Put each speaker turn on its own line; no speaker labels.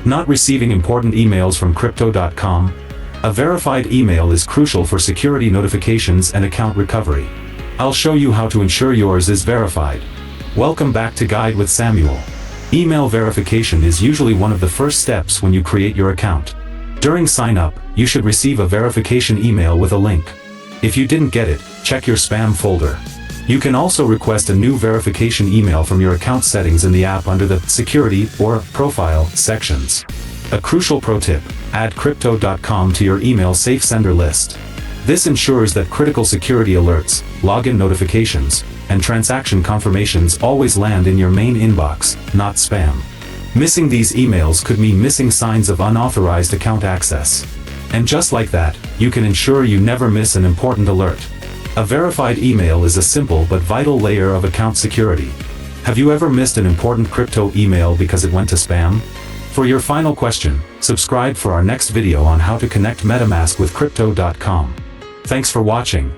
Not receiving important emails from Crypto.com? A verified email is crucial for security notifications and account recovery. I'll show you how to ensure yours is verified. Welcome back to Guide with Samuel. Email verification is usually one of the first steps when you create your account. During sign-up, you should receive a verification email with a link. If you didn't get it, check your spam folder. You can also request a new verification email from your account settings in the app under the Security or Profile sections. A crucial pro tip: add Crypto.com to your email safe sender list. This ensures that critical security alerts, login notifications, and transaction confirmations always land in your main inbox, not spam. Missing these emails could mean missing signs of unauthorized account access. And just like that, you can ensure you never miss an important alert. A verified email is a simple but vital layer of account security. Have you ever missed an important crypto email because it went to spam? For your final question, subscribe for our next video on how to connect MetaMask with Crypto.com. Thanks for watching.